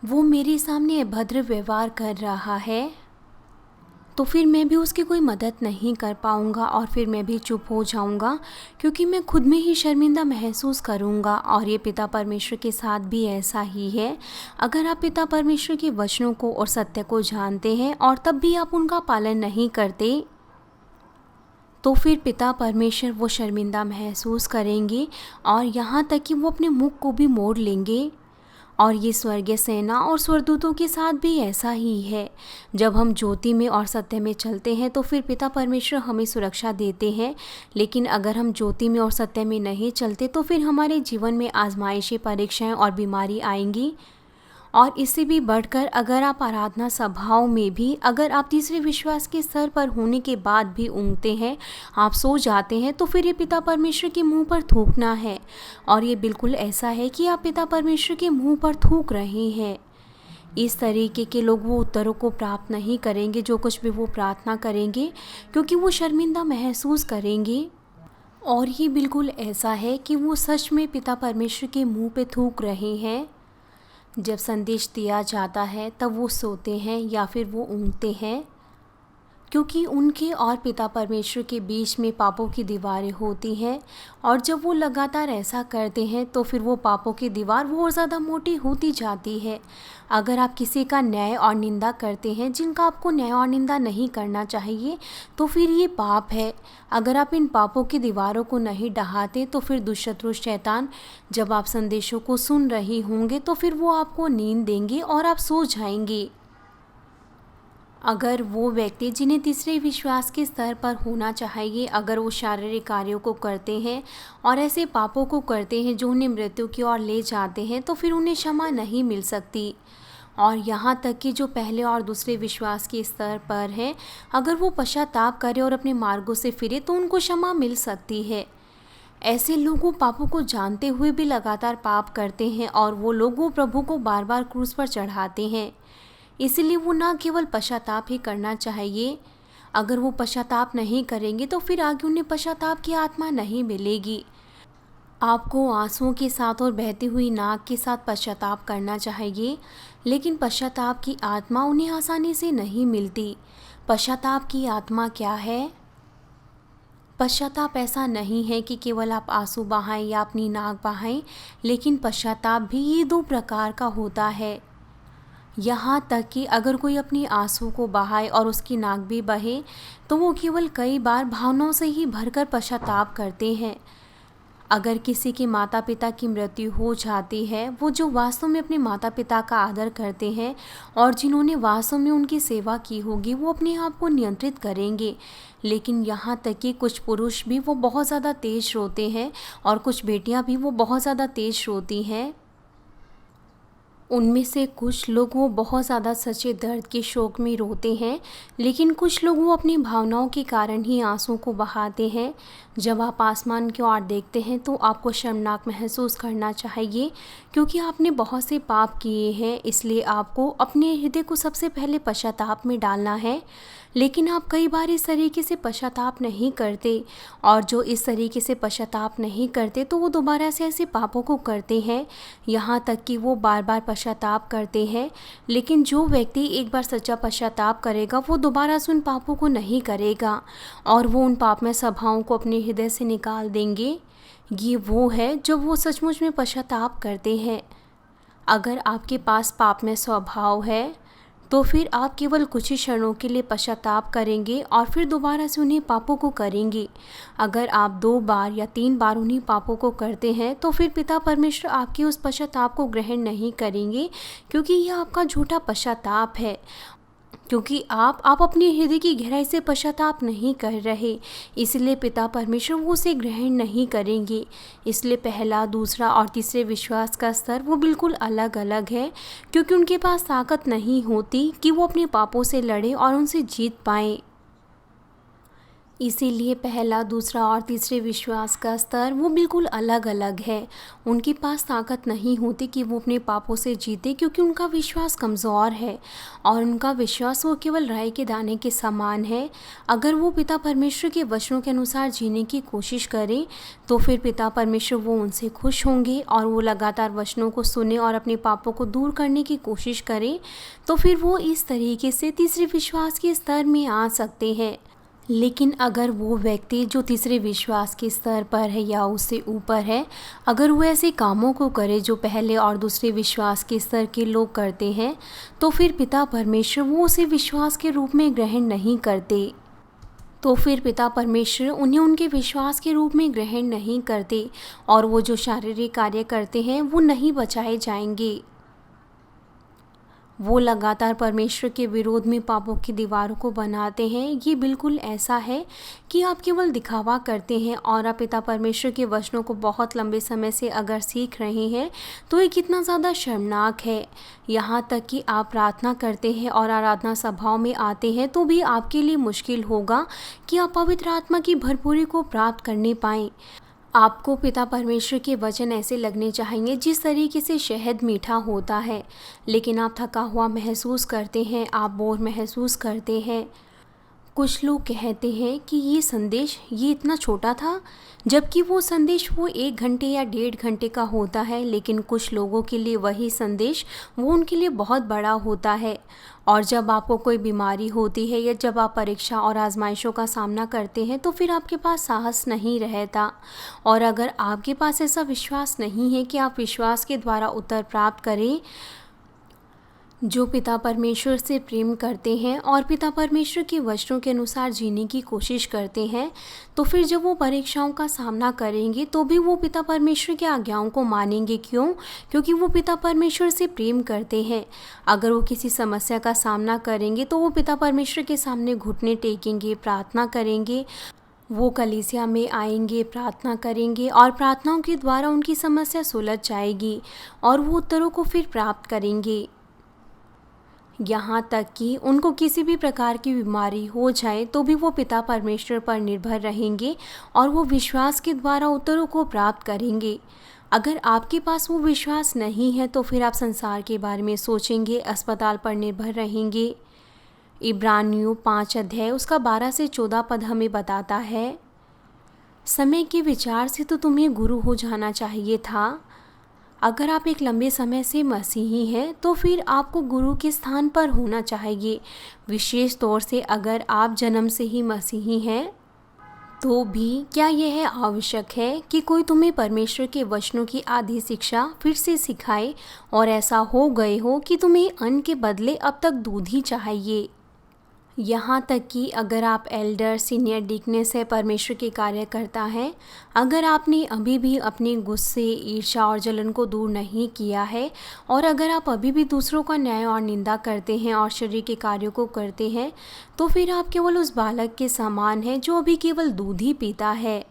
वो मेरे सामने अभद्र व्यवहार कर रहा है, तो फिर मैं भी उसकी कोई मदद नहीं कर पाऊँगा और फिर मैं भी चुप हो जाऊँगा, क्योंकि मैं खुद में ही शर्मिंदा महसूस करूँगा। और ये पिता परमेश्वर के साथ भी ऐसा ही है। अगर आप पिता परमेश्वर के वचनों को और सत्य को जानते हैं और तब भी आप उनका पालन नहीं करते, तो फिर पिता परमेश्वर वो शर्मिंदा महसूस करेंगे और यहाँ तक कि वो अपने मुख को भी मोड़ लेंगे। और ये स्वर्गीय सेना और स्वर्गदूतों के साथ भी ऐसा ही है। जब हम ज्योति में और सत्य में चलते हैं, तो फिर पिता परमेश्वर हमें सुरक्षा देते हैं। लेकिन अगर हम ज्योति में और सत्य में नहीं चलते, तो फिर हमारे जीवन में आजमाइशें, परीक्षाएं और बीमारी आएंगी। और इससे भी बढ़कर अगर आप आराधना सभाओं में भी अगर आप तीसरे विश्वास के स्तर पर होने के बाद भी ऊँगते हैं, आप सो जाते हैं, तो फिर ये पिता परमेश्वर के मुंह पर थूकना है। और ये बिल्कुल ऐसा है कि आप पिता परमेश्वर के मुंह पर थूक रहे हैं। इस तरीके के लोग वो उत्तरों को प्राप्त नहीं करेंगे जो कुछ भी वो प्रार्थना करेंगे, क्योंकि वो शर्मिंदा महसूस करेंगे। और ये बिल्कुल ऐसा है कि वो सच में पिता परमेश्वर के मुंह पे थूक रहे हैं। जब संदेश दिया जाता है तब वो सोते हैं या फिर वो ऊँगते हैं, क्योंकि उनके और पिता परमेश्वर के बीच में पापों की दीवारें होती हैं। और जब वो लगातार ऐसा करते हैं तो फिर वो पापों की दीवार वो और ज़्यादा मोटी होती जाती है। अगर आप किसी का न्याय और निंदा करते हैं जिनका आपको न्याय और निंदा नहीं करना चाहिए, तो फिर ये पाप है। अगर आप इन पापों की दीवारों को नहीं ढहाते तो फिर दुष्शत्रु शैतान जब आप संदेशों को सुन रही होंगे तो फिर वो आपको नींद देंगे और आप सो जाएंगे। अगर वो व्यक्ति जिन्हें तीसरे विश्वास के स्तर पर होना चाहिए, अगर वो शारीरिक कार्यों को करते हैं और ऐसे पापों को करते हैं जो उन्हें मृत्यु की ओर ले जाते हैं, तो फिर उन्हें क्षमा नहीं मिल सकती। और यहाँ तक कि जो पहले और दूसरे विश्वास के स्तर पर हैं, अगर वो पश्चाताप करें और अपने मार्गों से फिरे तो उनको क्षमा मिल सकती है। ऐसे लोगों पापों को जानते हुए भी लगातार पाप करते हैं और वो लोगों प्रभु को बार बार क्रूस पर चढ़ाते हैं। इसलिए वो ना केवल पश्चाताप ही करना चाहिए। अगर वो पश्चाताप नहीं करेंगे तो फिर आगे उन्हें पश्चाताप की आत्मा नहीं मिलेगी। आपको आंसुओं के साथ और बहती हुई नाक के साथ पश्चाताप करना चाहिए, लेकिन पश्चाताप की आत्मा उन्हें आसानी से नहीं मिलती। पश्चाताप की आत्मा क्या है? पश्चाताप ऐसा नहीं है कि केवल आप आंसू बहाएं या अपनी नाक बहाएं, लेकिन पश्चाताप भी ये 2 प्रकार का होता है। यहाँ तक कि अगर कोई अपनी आंसू को बहाए और उसकी नाक भी बहे तो वो केवल कई बार भावनाओं से ही भरकर पश्चाताप करते हैं। अगर किसी के माता पिता की मृत्यु हो जाती है, वो जो वास्तव में अपने माता पिता का आदर करते हैं और जिन्होंने वास्तव में उनकी सेवा की होगी, वो अपने आप को नियंत्रित करेंगे। लेकिन यहाँ तक कि कुछ पुरुष भी वो बहुत ज़्यादा तेज रोते हैं और कुछ बेटियाँ भी वो बहुत ज़्यादा तेज रोती हैं। उनमें से कुछ लोग वो बहुत ज़्यादा सच्चे दर्द के शोक में रोते हैं, लेकिन कुछ लोग वो अपनी भावनाओं के कारण ही आंसू को बहाते हैं। जब आप आसमान की ओर देखते हैं तो आपको शर्मनाक महसूस करना चाहिए, क्योंकि आपने बहुत से पाप किए हैं। इसलिए आपको अपने हृदय को सबसे पहले पश्चाताप में डालना है। लेकिन आप कई बार इस तरीके से पश्चाताप नहीं करते, और जो इस तरीके से पश्चाताप नहीं करते तो वो दोबारा से ऐसे पापों को करते हैं, यहाँ तक कि वो बार बार पश्चाताप करते हैं। लेकिन जो व्यक्ति एक बार सच्चा पश्चाताप करेगा वो दोबारा से उन पापों को नहीं करेगा और वो उन पापमय स्वभावों को अपने हृदय से निकाल देंगे। ये वो है जब वो सचमुच में पश्चाताप करते हैं। अगर आपके पास पापमय स्वभाव है तो फिर आप केवल कुछ ही क्षणों के लिए पश्चाताप करेंगे और फिर दोबारा से उन्हीं पापों को करेंगे। अगर आप 2 बार या 3 बार उन्हीं पापों को करते हैं तो फिर पिता परमेश्वर आपके उस पश्चाताप को ग्रहण नहीं करेंगे, क्योंकि यह आपका झूठा पश्चाताप है। क्योंकि आप अपने हृदय की गहराई से पश्चाताप नहीं कर रहे, इसलिए पिता परमेश्वर वो उसे ग्रहण नहीं करेंगे। इसलिए पहला, दूसरा और तीसरे विश्वास का स्तर वो बिल्कुल अलग अलग है, क्योंकि उनके पास ताकत नहीं होती कि वो अपने पापों से लड़े और उनसे जीत पाएं। इसीलिए पहला, दूसरा और तीसरे विश्वास का स्तर वो बिल्कुल अलग अलग है। उनके पास ताकत नहीं होती कि वो अपने पापों से जीते, क्योंकि उनका विश्वास कमज़ोर है और उनका विश्वास वो केवल राई के दाने के समान है। अगर वो पिता परमेश्वर के वचनों के अनुसार जीने की कोशिश करें तो फिर पिता परमेश्वर वो उनसे खुश होंगे, और वो लगातार वचनों को सुने और अपने पापों को दूर करने की कोशिश करें तो फिर वो इस तरीके से तीसरे विश्वास के स्तर में आ सकते हैं। लेकिन अगर वो व्यक्ति जो तीसरे विश्वास के स्तर पर है या उससे ऊपर है, अगर वो ऐसे कामों को करे जो पहले और दूसरे विश्वास के स्तर के लोग करते हैं, तो फिर पिता परमेश्वर वो उसे विश्वास के रूप में ग्रहण नहीं करते। तो फिर पिता परमेश्वर उन्हें उनके विश्वास के रूप में ग्रहण नहीं करते, और वो जो शारीरिक कार्य करते हैं वो नहीं बचाए जाएंगे। वो लगातार परमेश्वर के विरोध में पापों की दीवारों को बनाते हैं। ये बिल्कुल ऐसा है कि आप केवल दिखावा करते हैं, और आप पिता परमेश्वर के वचनों को बहुत लंबे समय से अगर सीख रहे हैं तो ये कितना ज़्यादा शर्मनाक है। यहाँ तक कि आप प्रार्थना करते हैं और आराधना सभाओं में आते हैं तो भी आपके लिए मुश्किल होगा कि आप पवित्र आत्मा की भरपूरी को प्राप्त करने पाएँ। आपको पिता परमेश्वर के वचन ऐसे लगने चाहिए जिस तरीके से शहद मीठा होता है, लेकिन आप थका हुआ महसूस करते हैं, आप बोर महसूस करते हैं। कुछ लोग कहते हैं कि ये संदेश ये इतना छोटा था, जबकि वो संदेश वो 1 घंटे या 1.5 घंटे का होता है, लेकिन कुछ लोगों के लिए वही संदेश वो उनके लिए बहुत बड़ा होता है। और जब आपको कोई बीमारी होती है या जब आप परीक्षा और आजमाइशों का सामना करते हैं तो फिर आपके पास साहस नहीं रहता। और अगर आपके पास ऐसा विश्वास नहीं है कि आप विश्वास के द्वारा उत्तर प्राप्त करें, जो पिता परमेश्वर से प्रेम करते हैं और पिता परमेश्वर के वचनों के अनुसार जीने की कोशिश करते हैं, तो फिर जब वो परीक्षाओं का सामना करेंगे तो भी वो पिता परमेश्वर की आज्ञाओं को मानेंगे। क्यों? क्योंकि वो पिता परमेश्वर से प्रेम करते हैं। अगर वो किसी समस्या का सामना करेंगे तो वो पिता परमेश्वर के सामने घुटने टेकेंगे, प्रार्थना करेंगे। वो कलीसिया में आएंगे, प्रार्थना करेंगे और प्रार्थनाओं के द्वारा उनकी समस्या सुलझ जाएगी और वो उत्तरों को फिर प्राप्त करेंगे। यहाँ तक कि उनको किसी भी प्रकार की बीमारी हो जाए तो भी वो पिता परमेश्वर पर निर्भर रहेंगे और वो विश्वास के द्वारा उत्तरों को प्राप्त करेंगे। अगर आपके पास वो विश्वास नहीं है तो फिर आप संसार के बारे में सोचेंगे, अस्पताल पर निर्भर रहेंगे। इब्रानियों 5 अध्याय उसका 12 से 14 पद हमें बताता है, समय के विचार से तो तुम्हें गुरु हो जाना चाहिए था। अगर आप एक लंबे समय से मसीही हैं तो फिर आपको गुरु के स्थान पर होना चाहिए। विशेष तौर से अगर आप जन्म से ही मसीही हैं तो भी क्या यह आवश्यक है कि कोई तुम्हें परमेश्वर के वचनों की आधी शिक्षा फिर से सिखाए और ऐसा हो गए हो कि तुम्हें अन्न के बदले अब तक दूध ही चाहिए। यहाँ तक कि अगर आप एल्डर, सीनियर डिकनेस है, परमेश्वर के कार्य करता है, अगर आपने अभी भी अपने गुस्से, ईर्ष्या और जलन को दूर नहीं किया है और अगर आप अभी भी दूसरों का न्याय और निंदा करते हैं और शरीर के कार्यों को करते हैं, तो फिर आप केवल उस बालक के समान हैं जो अभी केवल दूध ही पीता है।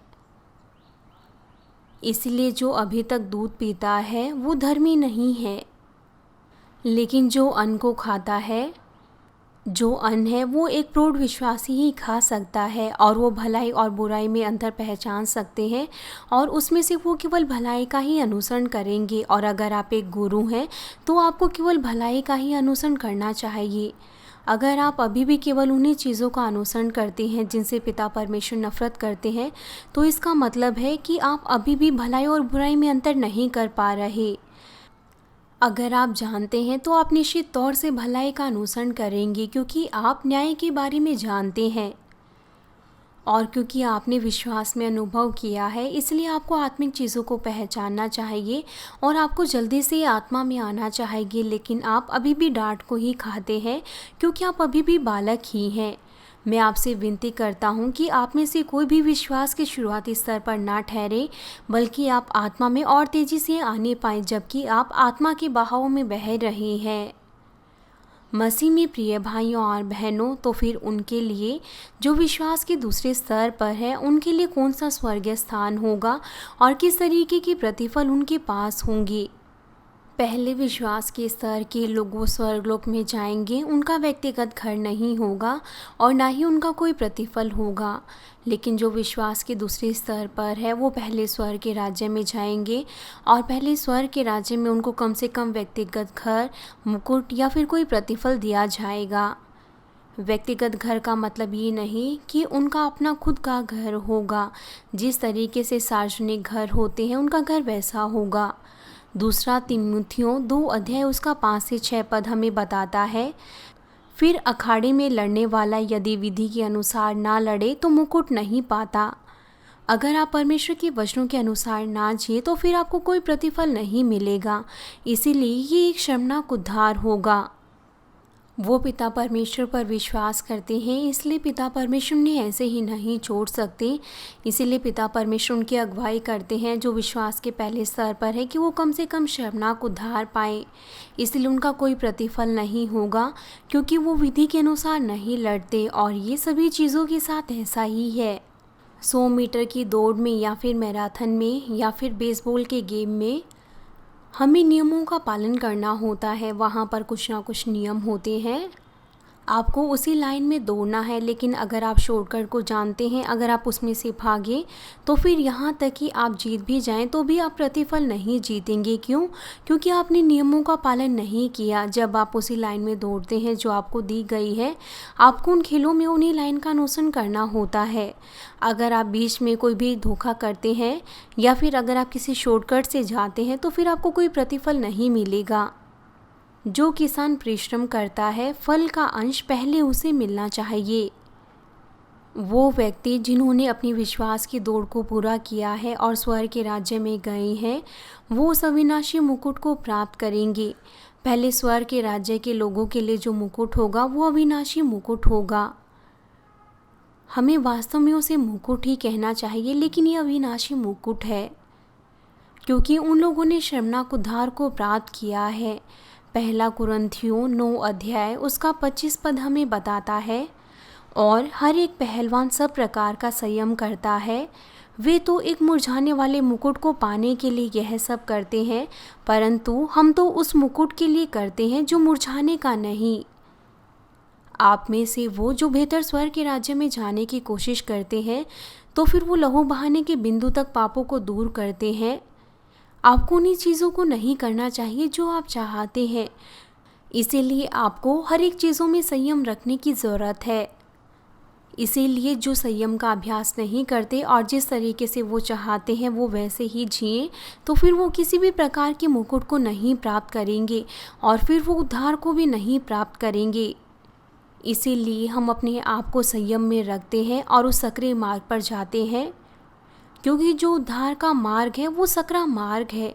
इसलिए जो अभी तक दूध पीता है वो धर्मी नहीं है, लेकिन जो अन्न को खाता है, जो अन्न है वो एक प्रौढ़ विश्वासी ही खा सकता है और वो भलाई और बुराई में अंतर पहचान सकते हैं और उसमें से वो केवल भलाई का ही अनुसरण करेंगे। और अगर आप एक गुरु हैं तो आपको केवल भलाई का ही अनुसरण करना चाहिए। अगर आप अभी भी केवल उन्हीं चीज़ों का अनुसरण करते हैं जिनसे पिता परमेश्वर नफरत करते हैं, तो इसका मतलब है कि आप अभी भी भलाई और बुराई में अंतर नहीं कर पा रहे। अगर आप जानते हैं तो आप निश्चित तौर से भलाई का अनुसरण करेंगे, क्योंकि आप न्याय के बारे में जानते हैं और क्योंकि आपने विश्वास में अनुभव किया है, इसलिए आपको आत्मिक चीज़ों को पहचानना चाहिए और आपको जल्दी से आत्मा में आना चाहिए। लेकिन आप अभी भी डांट को ही खाते हैं क्योंकि आप अभी भी बालक ही हैं। मैं आपसे विनती करता हूँ कि आप में से कोई भी विश्वास के शुरुआती स्तर पर ना ठहरे, बल्कि आप आत्मा में और तेज़ी से आने पाएँ, जबकि आप आत्मा के बहाव में बह रहे हैं। मसीह में प्रिय भाइयों और बहनों, तो फिर उनके लिए जो विश्वास के दूसरे स्तर पर है, उनके लिए कौन सा स्वर्गीय स्थान होगा और किस तरीके के प्रतिफल उनके पास होंगे। पहले विश्वास के स्तर के लोग वो स्वर्गलोक में जाएंगे, उनका व्यक्तिगत घर नहीं होगा और ना ही उनका कोई प्रतिफल होगा। लेकिन जो विश्वास के दूसरे स्तर पर है वो पहले स्वर्ग के राज्य में जाएंगे और पहले स्वर्ग के राज्य में उनको कम से कम व्यक्तिगत घर, मुकुट या फिर कोई प्रतिफल दिया जाएगा। व्यक्तिगत घर का मतलब ये नहीं कि उनका अपना खुद का घर होगा। जिस तरीके से सार्वजनिक घर होते हैं उनका घर वैसा होगा। दूसरा तीमुथियों 2 अध्याय उसका 5 से 6 पद हमें बताता है, फिर अखाड़े में लड़ने वाला यदि विधि के अनुसार ना लड़े तो मुकुट नहीं पाता। अगर आप परमेश्वर के वचनों के अनुसार ना जिए तो फिर आपको कोई प्रतिफल नहीं मिलेगा। इसीलिए ये एक शर्मनाक उद्धार होगा। वो पिता परमेश्वर पर विश्वास करते हैं, इसलिए पिता परमेश्वर उन्हें ऐसे ही नहीं छोड़ सकते। इसीलिए पिता परमेश्वर उनकी अगुवाई करते हैं जो विश्वास के पहले स्तर पर है कि वो कम से कम शर्मनाक उद्धार पाए। इसलिए उनका कोई प्रतिफल नहीं होगा क्योंकि वो विधि के अनुसार नहीं लड़ते। और ये सभी चीज़ों के साथ ऐसा ही है। 100 मीटर की दौड़ में या फिर मैराथन में या फिर बेसबॉल के गेम में हमें नियमों का पालन करना होता है। वहाँ पर कुछ ना कुछ नियम होते हैं। आपको उसी लाइन में दौड़ना है, लेकिन अगर आप शॉर्टकट को जानते हैं, अगर आप उसमें से भागे तो फिर यहाँ तक कि आप जीत भी जाएं तो भी आप प्रतिफल नहीं जीतेंगे। क्यों? क्योंकि आपने नियमों का पालन नहीं किया। जब आप उसी लाइन में दौड़ते हैं जो आपको दी गई है, आपको उन खेलों में उन्हीं लाइन का अनुसरण करना होता है। अगर आप बीच में कोई भी धोखा करते हैं या फिर अगर आप किसी शॉर्टकट से जाते हैं तो फिर आपको कोई प्रतिफल नहीं मिलेगा। जो किसान परिश्रम करता है, फल का अंश पहले उसे मिलना चाहिए। वो व्यक्ति जिन्होंने अपनी विश्वास की दौड़ को पूरा किया है और स्वर्ग के राज्य में गए हैं, वो उस अविनाशी मुकुट को प्राप्त करेंगे। पहले स्वर्ग के राज्य के लोगों के लिए जो मुकुट होगा वो अविनाशी मुकुट होगा। हमें वास्तव में उसे मुकुट ही कहना चाहिए, लेकिन ये अविनाशी मुकुट है क्योंकि उन लोगों ने शर्मनाक उद्धार को प्राप्त किया है। पहला कुरिन्थियों 9 अध्याय उसका 25 पद हमें बताता है, और हर एक पहलवान सब प्रकार का संयम करता है। वे तो एक मुरझाने वाले मुकुट को पाने के लिए यह सब करते हैं, परंतु हम तो उस मुकुट के लिए करते हैं जो मुरझाने का नहीं। आप में से वो जो बेहतर स्वर्ग के राज्य में जाने की कोशिश करते हैं, तो फिर वो लहू बहाने के बिंदु तक पापों को दूर करते हैं। आपको उन्हीं चीज़ों को नहीं करना चाहिए जो आप चाहते हैं। इसीलिए आपको हर एक चीज़ों में संयम रखने की ज़रूरत है। इसीलिए जो संयम का अभ्यास नहीं करते और जिस तरीके से वो चाहते हैं वो वैसे ही जिए, तो फिर वो किसी भी प्रकार के मुकुट को नहीं प्राप्त करेंगे और फिर वो उद्धार को भी नहीं प्राप्त करेंगे। इसीलिए हम अपने आप को संयम में रखते हैं और उस सक्रिय मार्ग पर जाते हैं, क्योंकि जो उद्धार का मार्ग है वो सकरा मार्ग है।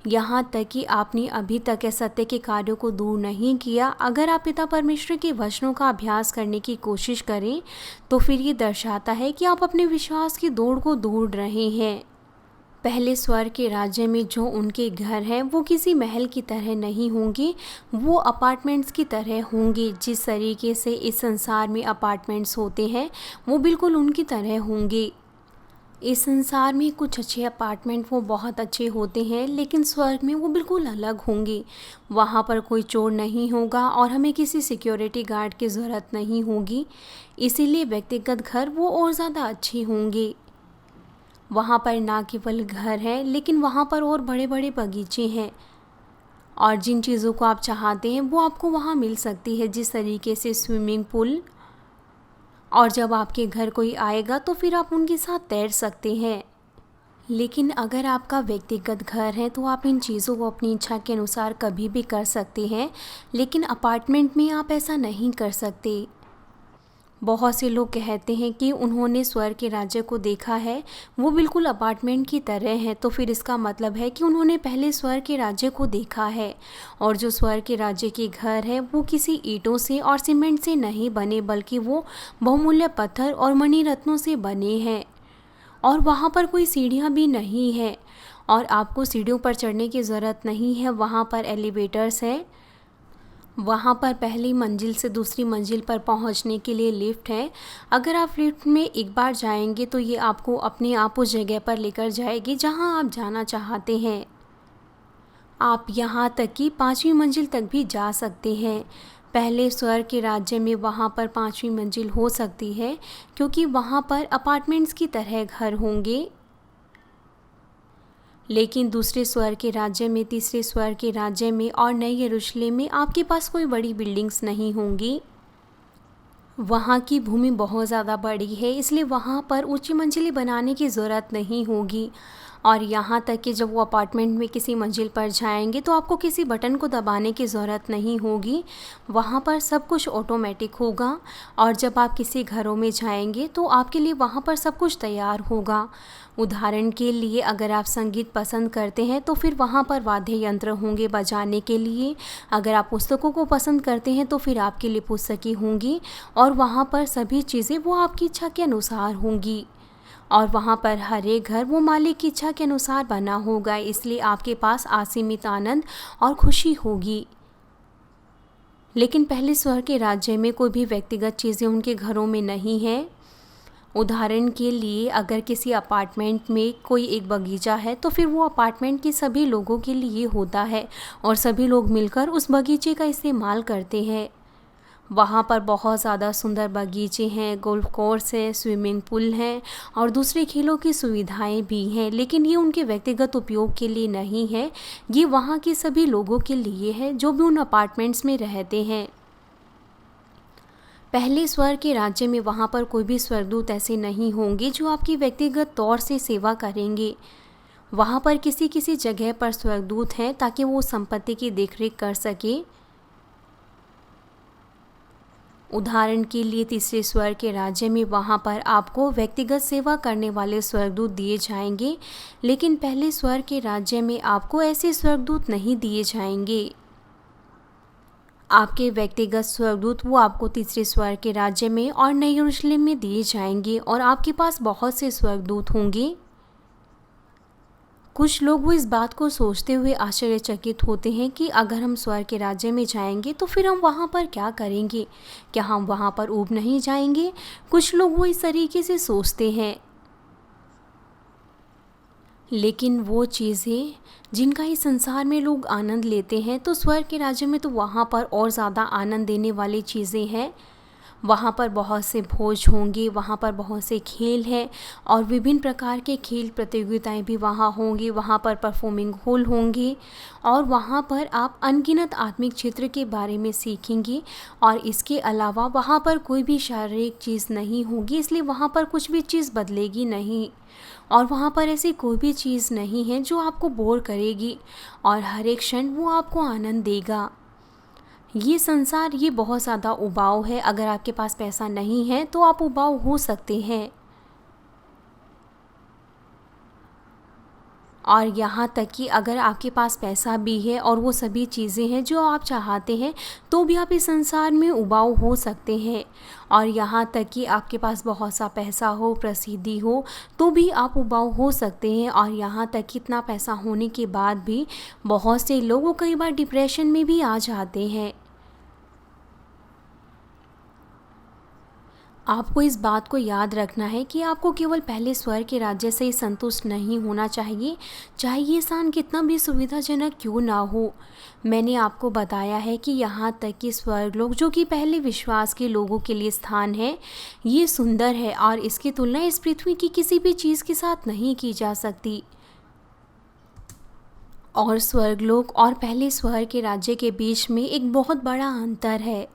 यहाँ तक कि आपने अभी तक सत्य के कार्यों को दूर नहीं किया। अगर आप पिता परमेश्वर के वचनों का अभ्यास करने की कोशिश करें तो फिर ये दर्शाता है कि आप अपने विश्वास की दौड़ को दौड़ रहे हैं। पहले स्वर्ग के राज्य में जो उनके घर हैं वो किसी महल की तरह नहीं होंगे, वो अपार्टमेंट्स की तरह होंगे। जिस तरीके से इस संसार में अपार्टमेंट्स होते हैं वो बिल्कुल उनकी तरह होंगे। इस संसार में कुछ अच्छे अपार्टमेंट वो बहुत अच्छे होते हैं, लेकिन स्वर्ग में वो बिल्कुल अलग होंगे। वहाँ पर कोई चोर नहीं होगा और हमें किसी सिक्योरिटी गार्ड की ज़रूरत नहीं होगी। इसीलिए व्यक्तिगत घर वो और ज़्यादा अच्छे होंगे। वहाँ पर ना केवल घर है, लेकिन वहाँ पर और बड़े बड़े बगीचे हैं, और जिन चीज़ों को आप चाहते हैं वो आपको वहाँ मिल सकती है, जिस तरीके से स्विमिंग पूल। और जब आपके घर कोई आएगा तो फिर आप उनके साथ तैर सकते हैं। लेकिन अगर आपका व्यक्तिगत घर है तो आप इन चीज़ों को अपनी इच्छा के अनुसार कभी भी कर सकते हैं, लेकिन अपार्टमेंट में आप ऐसा नहीं कर सकते। बहुत से लोग कहते हैं कि उन्होंने स्वर्ग के राज्य को देखा है, वो बिल्कुल अपार्टमेंट की तरह है। तो फिर इसका मतलब है कि उन्होंने पहले स्वर्ग के राज्य को देखा है। और जो स्वर्ग के राज्य के घर है वो किसी ईंटों से और सीमेंट से नहीं बने, बल्कि वो बहुमूल्य पत्थर और मणि रत्नों से बने हैं। और वहाँ पर कोई सीढ़ियाँ भी नहीं है, और आपको सीढ़ियों पर चढ़ने की ज़रूरत नहीं है। वहाँ पर एलिवेटर्स है। वहाँ पर पहली मंजिल से दूसरी मंजिल पर पहुँचने के लिए लिफ्ट है। अगर आप लिफ्ट में एक बार जाएंगे तो ये आपको अपने आप उस जगह पर लेकर जाएगी जहाँ आप जाना चाहते हैं। आप यहाँ तक कि 5वीं मंजिल तक भी जा सकते हैं। पहले स्वर्ग के राज्य में वहाँ पर 5वीं मंजिल हो सकती है, क्योंकि वहाँ पर अपार्टमेंट्स की तरह घर होंगे। लेकिन दूसरे स्वर्ग के राज्य में, तीसरे स्वर्ग के राज्य में और नए यरूशलेम में आपके पास कोई बड़ी बिल्डिंग्स नहीं होंगी। वहाँ की भूमि बहुत ज़्यादा बड़ी है, इसलिए वहाँ पर ऊंची मंजिलें बनाने की ज़रूरत नहीं होगी। और यहाँ तक कि जब वो अपार्टमेंट में किसी मंजिल पर जाएंगे तो आपको किसी बटन को दबाने की ज़रूरत नहीं होगी। वहाँ पर सब कुछ ऑटोमेटिक होगा। और जब आप किसी घरों में जाएंगे तो आपके लिए वहाँ पर सब कुछ तैयार होगा। उदाहरण के लिए अगर आप संगीत पसंद करते हैं तो फिर वहाँ पर वाद्य यंत्र होंगे बजाने के लिए। अगर आप पुस्तकों को पसंद करते हैं तो फिर आपके लिए पुस्तकें होंगी, और वहाँ पर सभी चीज़ें वो आपकी इच्छा के अनुसार होंगी। और वहाँ पर हर एक घर वो मालिक की इच्छा के अनुसार बना होगा, इसलिए आपके पास असीमित आनंद और खुशी होगी। लेकिन पहले स्वर्ग के राज्य में कोई भी व्यक्तिगत चीज़ें उनके घरों में नहीं है। उदाहरण के लिए अगर किसी अपार्टमेंट में कोई एक बगीचा है तो फिर वो अपार्टमेंट के सभी लोगों के लिए होता है, और सभी लोग मिलकर उस बगीचे का इस्तेमाल करते हैं। वहाँ पर बहुत ज़्यादा सुंदर बगीचे हैं, गोल्फ कोर्स है, स्विमिंग पूल हैं और दूसरे खेलों की सुविधाएं भी हैं। लेकिन ये उनके व्यक्तिगत उपयोग के लिए नहीं है, ये वहाँ के सभी लोगों के लिए है जो भी उन अपार्टमेंट्स में रहते हैं। पहले स्वर्ग के राज्य में वहाँ पर कोई भी स्वर्गदूत ऐसे नहीं होंगे जो आपकी व्यक्तिगत तौर से सेवा करेंगे। वहाँ पर किसी किसी जगह पर स्वर्गदूत हैं ताकि वो संपत्ति की देखरेख कर सके। उदाहरण के लिए तीसरे स्वर्ग के राज्य में वहाँ पर आपको व्यक्तिगत सेवा करने वाले स्वर्गदूत दिए जाएंगे, लेकिन पहले स्वर्ग के राज्य में आपको ऐसे स्वर्गदूत नहीं दिए जाएंगे। आपके व्यक्तिगत स्वर्गदूत वो आपको तीसरे स्वर्ग के राज्य में और नई यरूशलेम में दिए जाएंगे और आपके पास बहुत से स्वर्गदूत होंगे। कुछ लोग वो इस बात को सोचते हुए आश्चर्यचकित होते हैं कि अगर हम स्वर्ग के राज्य में जाएंगे तो फिर हम वहाँ पर क्या करेंगे, क्या हम वहाँ पर ऊब नहीं जाएंगे। कुछ लोग वो इस तरीके से सोचते हैं, लेकिन वो चीज़ें जिनका इस संसार में लोग आनंद लेते हैं तो स्वर्ग के राज्य में तो वहाँ पर और ज़्यादा आनंद देने वाली चीज़ें हैं। वहाँ पर बहुत से भोज होंगे, वहाँ पर बहुत से खेल हैं और विभिन्न प्रकार के खेल प्रतियोगिताएं भी वहाँ होंगी। वहाँ पर परफॉर्मिंग हॉल होंगे और वहाँ पर आप अनगिनत आत्मिक क्षेत्र के बारे में सीखेंगे। और इसके अलावा वहाँ पर कोई भी शारीरिक चीज़ नहीं होगी, इसलिए वहाँ पर कुछ भी चीज़ बदलेगी नहीं और वहाँ पर ऐसी कोई भी चीज़ नहीं है जो आपको बोर करेगी और हर एक क्षण वो आपको आनंद देगा। ये संसार ये बहुत ज़्यादा उबाऊ है। अगर आपके पास पैसा नहीं है तो आप उबाऊ हो सकते हैं। और यहाँ तक कि अगर आपके पास पैसा भी है और वो सभी चीज़ें हैं जो आप चाहते हैं तो भी आप इस संसार में उबाऊ हो सकते हैं। और यहाँ तक कि आपके पास बहुत सा पैसा हो, प्रसिद्धि हो तो भी आप उबाऊ हो सकते हैं। और यहाँ तक कि इतना पैसा होने के बाद भी बहुत से लोग कई बार डिप्रेशन में भी आ जाते हैं। आपको इस बात को याद रखना है कि आपको केवल पहले स्वर्ग के राज्य से ही संतुष्ट नहीं होना चाहिए, चाहे ये स्थान कितना भी सुविधाजनक क्यों ना हो। मैंने आपको बताया है कि यहाँ तक कि स्वर्गलोक जो कि पहले विश्वास के लोगों के लिए स्थान है, ये सुंदर है और इसकी तुलना इस पृथ्वी की किसी भी चीज़ के साथ नहीं की जा सकती। और स्वर्गलोक और पहले स्वर्ग के राज्य के बीच में एक बहुत बड़ा अंतर है।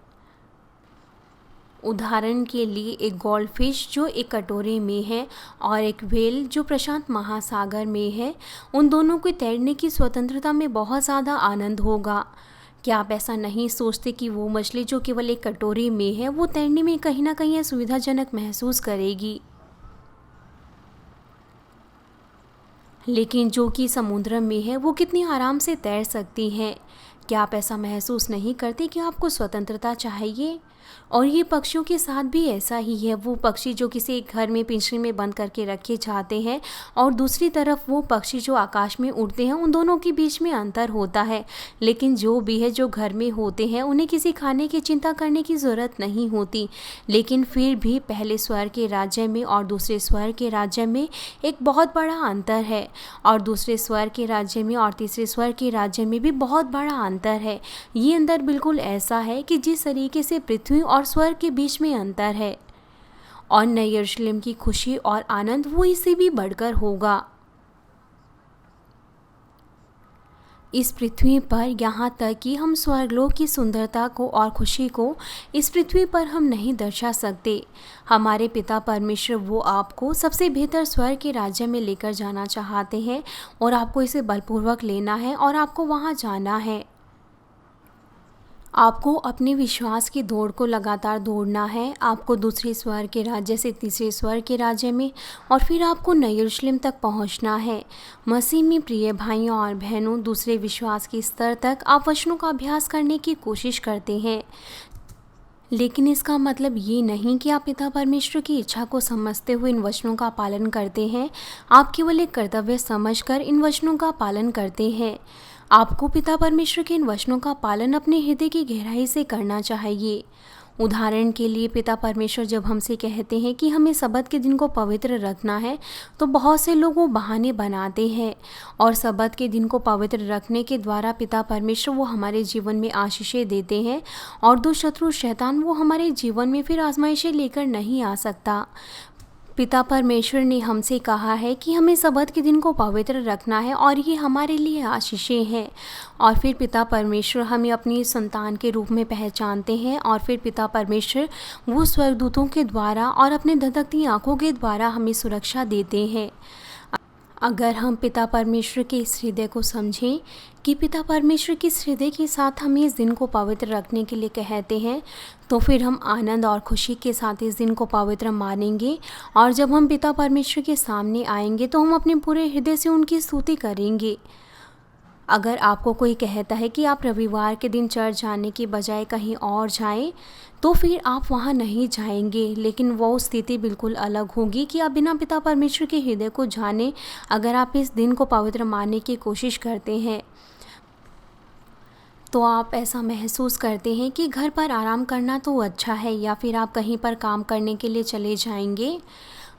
उदाहरण के लिए एक गोल्ड फिश जो एक कटोरे में है और एक व्हेल जो प्रशांत महासागर में है, उन दोनों को तैरने की स्वतंत्रता में बहुत ज़्यादा आनंद होगा। क्या आप ऐसा नहीं सोचते कि वो मछली जो केवल एक कटोरे में है वो तैरने में कहीं ना कहीं सुविधाजनक महसूस करेगी, लेकिन जो कि समुद्र में है वो कितनी आराम से तैर सकती हैं। क्या आप ऐसा महसूस नहीं करते कि आपको स्वतंत्रता चाहिए? और ये पक्षियों के साथ भी ऐसा ही है। वो पक्षी जो किसी एक घर में पिंजरे में बंद करके रखे जाते हैं और दूसरी तरफ वो पक्षी जो आकाश में उड़ते हैं, उन दोनों के बीच में अंतर होता है। लेकिन जो भी है जो घर में होते हैं उन्हें किसी खाने की चिंता करने की ज़रूरत नहीं होती। लेकिन फिर भी पहले स्वर्ग के राज्य में और दूसरे स्वर्ग के राज्य में एक बहुत बड़ा अंतर है और दूसरे स्वर्ग के राज्य में और तीसरे स्वर्ग के राज्य में भी बहुत बड़ा अंतर है। ये अंतर बिल्कुल ऐसा है कि जिस तरीके से पृथ्वी और स्वर्ग के बीच में अंतर है। और नई यरूशलेम की खुशी और आनंद वो इससे भी बढ़कर होगा। इस पृथ्वी पर यहाँ तक कि हम स्वर्गलोक की सुंदरता को और खुशी को इस पृथ्वी पर हम नहीं दर्शा सकते। हमारे पिता परमेश्वर वो आपको सबसे बेहतर स्वर्ग के राज्य में लेकर जाना चाहते हैं और आपको इसे बलपूर्वक लेना है और आपको वहाँ जाना है। आपको अपने विश्वास की दौड़ को लगातार दौड़ना है। आपको दूसरे स्वर्ग के राज्य से तीसरे स्वर्ग के राज्य में और फिर आपको नई यरूशलेम तक पहुंचना है। मसीह में प्रिय भाइयों और बहनों, दूसरे विश्वास के स्तर तक आप वचनों का अभ्यास करने की कोशिश करते हैं, लेकिन इसका मतलब ये नहीं कि आप पिता परमेश्वर की इच्छा को समझते हुए इन वचनों का पालन करते हैं। आप केवल एक कर्तव्य समझकर इन वचनों का पालन करते हैं। आपको पिता परमेश्वर के इन वचनों का पालन अपने हृदय की गहराई से करना चाहिए। उदाहरण के लिए पिता परमेश्वर जब हमसे कहते हैं कि हमें सबत के दिन को पवित्र रखना है, तो बहुत से लोग वो बहाने बनाते हैं और सबत के दिन को पवित्र रखने के द्वारा पिता परमेश्वर वो हमारे जीवन में आशीषें देते हैं और दुष्ट शत्रु शैतान वो हमारे जीवन में फिर आजमाइशें लेकर नहीं आ सकता। पिता परमेश्वर ने हमसे कहा है कि हमें सबत के दिन को पवित्र रखना है और ये हमारे लिए आशीषें हैं। और फिर पिता परमेश्वर हमें अपनी संतान के रूप में पहचानते हैं और फिर पिता परमेश्वर वो स्वर्गदूतों के द्वारा और अपने धधकती आंखों के द्वारा हमें सुरक्षा देते हैं। अगर हम पिता परमेश्वर के इस हृदय को समझें कि पिता परमेश्वर के इस हृदय के साथ हमें इस दिन को पवित्र रखने के लिए कहते हैं, तो फिर हम आनंद और खुशी के साथ इस दिन को पवित्र मानेंगे और जब हम पिता परमेश्वर के सामने आएंगे तो हम अपने पूरे हृदय से उनकी स्तुति करेंगे। अगर आपको कोई कहता है कि आप रविवार के दिन चर्च जाने की बजाय कहीं और जाएं, तो फिर आप वहां नहीं जाएंगे, लेकिन वो स्थिति बिल्कुल अलग होगी कि आप बिना पिता परमेश्वर के हृदय को जाने अगर आप इस दिन को पवित्र मानने की कोशिश करते हैं, तो आप ऐसा महसूस करते हैं कि घर पर आराम करना तो अच्छा है या फिर आप कहीं पर काम करने के लिए चले जाएंगे।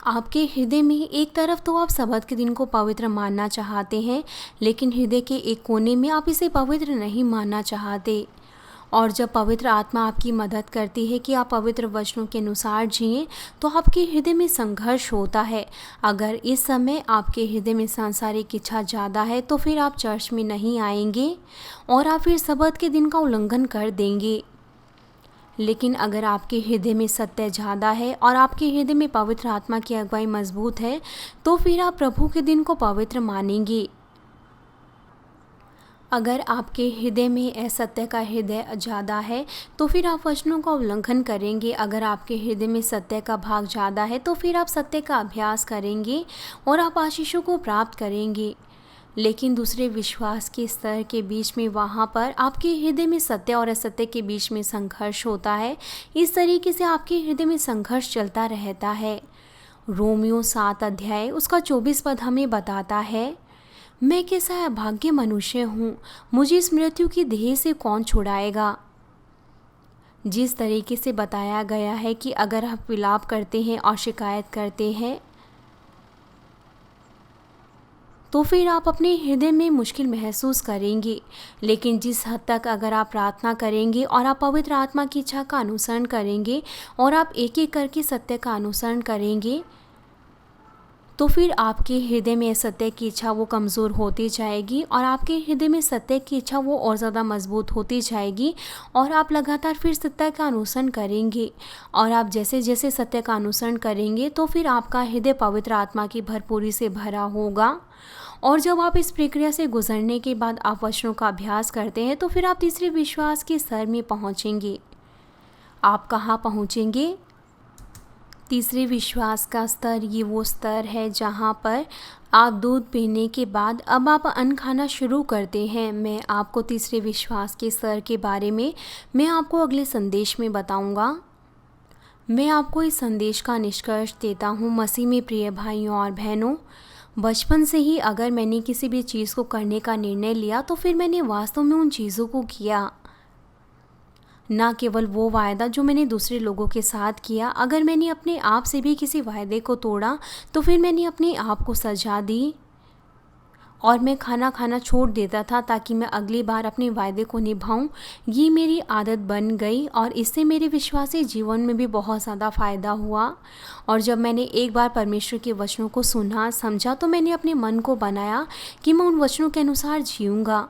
आपके हृदय में एक तरफ तो आप सबत के दिन को पवित्र मानना चाहते हैं, लेकिन हृदय के एक कोने में आप इसे पवित्र नहीं मानना चाहते। और जब पवित्र आत्मा आपकी मदद करती है कि आप पवित्र वचनों के अनुसार जिएं, तो आपके हृदय में संघर्ष होता है। अगर इस समय आपके हृदय में सांसारिक इच्छा ज़्यादा है, तो फिर आप चर्च में नहीं आएंगे और आप फिर सबत के दिन का उल्लंघन कर देंगे। लेकिन अगर आपके हृदय में सत्य ज़्यादा है और आपके हृदय में पवित्र आत्मा की अगुवाई मजबूत है, तो फिर आप प्रभु के दिन को पवित्र मानेंगे। अगर आपके हृदय में असत्य का हृदय ज़्यादा है, तो फिर आप वचनों का उल्लंघन करेंगे। अगर आपके हृदय में सत्य का भाग ज़्यादा है, तो फिर आप सत्य का अभ्यास करेंगे और आप आशीषों को प्राप्त करेंगे। लेकिन दूसरे विश्वास के स्तर के बीच में वहाँ पर आपके हृदय में सत्य और असत्य के बीच में संघर्ष होता है। इस तरीके से आपके हृदय में संघर्ष चलता रहता है। रोमियो 7 अध्याय उसका 24 पद हमें बताता है, मैं कैसा अभाग्य मनुष्य हूँ, मुझे इस मृत्यु की देह से कौन छुड़ाएगा। जिस तरीके से बताया गया है कि अगर आप विलाप करते हैं और शिकायत करते हैं, तो फिर आप अपने हृदय में मुश्किल महसूस करेंगे। लेकिन जिस हद तक अगर आप प्रार्थना करेंगे और आप पवित्र आत्मा की इच्छा का अनुसरण करेंगे और आप एक एक करके सत्य का अनुसरण करेंगे, तो फिर आपके हृदय में सत्य की इच्छा वो कमज़ोर होती जाएगी और आपके हृदय में सत्य की इच्छा वो और ज़्यादा मजबूत होती जाएगी और आप लगातार फिर सत्य का अनुसरण करेंगे। और आप जैसे जैसे सत्य का अनुसरण करेंगे, तो फिर आपका हृदय पवित्र आत्मा की भरपूरी से भरा होगा। और जब आप इस प्रक्रिया से गुजरने के बाद आप वचनों का अभ्यास करते हैं, तो फिर आप तीसरे विश्वास के स्तर में पहुँचेंगे। आप कहाँ पहुँचेंगे? तीसरे विश्वास का स्तर ये वो स्तर है जहाँ पर आप दूध पीने के बाद अब आप अन्न खाना शुरू करते हैं। मैं आपको तीसरे विश्वास के स्तर के बारे में मैं आपको अगले संदेश में बताऊंगा। मैं आपको इस संदेश का निष्कर्ष देता हूँ। मसीह में प्रिय भाइयों और बहनों, बचपन से ही अगर मैंने किसी भी चीज़ को करने का निर्णय लिया, तो फिर मैंने वास्तव में उन चीज़ों को किया। ना केवल वो वायदा जो मैंने दूसरे लोगों के साथ किया, अगर मैंने अपने आप से भी किसी वायदे को तोड़ा, तो फिर मैंने अपने आप को सजा दी और मैं खाना खाना छोड़ देता था ताकि मैं अगली बार अपने वायदे को निभाऊं। ये मेरी आदत बन गई और इससे मेरे विश्वासी जीवन में भी बहुत ज़्यादा फ़ायदा हुआ। और जब मैंने एक बार परमेश्वर के वचनों को सुना समझा, तो मैंने अपने मन को बनाया कि मैं उन वचनों के अनुसार जीऊँगा।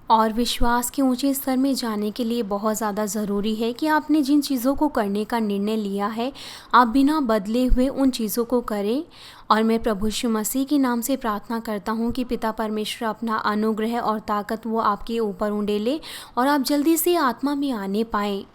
और विश्वास के ऊंचे स्तर में जाने के लिए बहुत ज़्यादा ज़रूरी है कि आपने जिन चीज़ों को करने का निर्णय लिया है, आप बिना बदले हुए उन चीज़ों को करें। और मैं प्रभु यीशु मसीह के नाम से प्रार्थना करता हूं कि पिता परमेश्वर अपना अनुग्रह और ताकत वो आपके ऊपर उंडेले और आप जल्दी से आत्मा में आने पाएँ।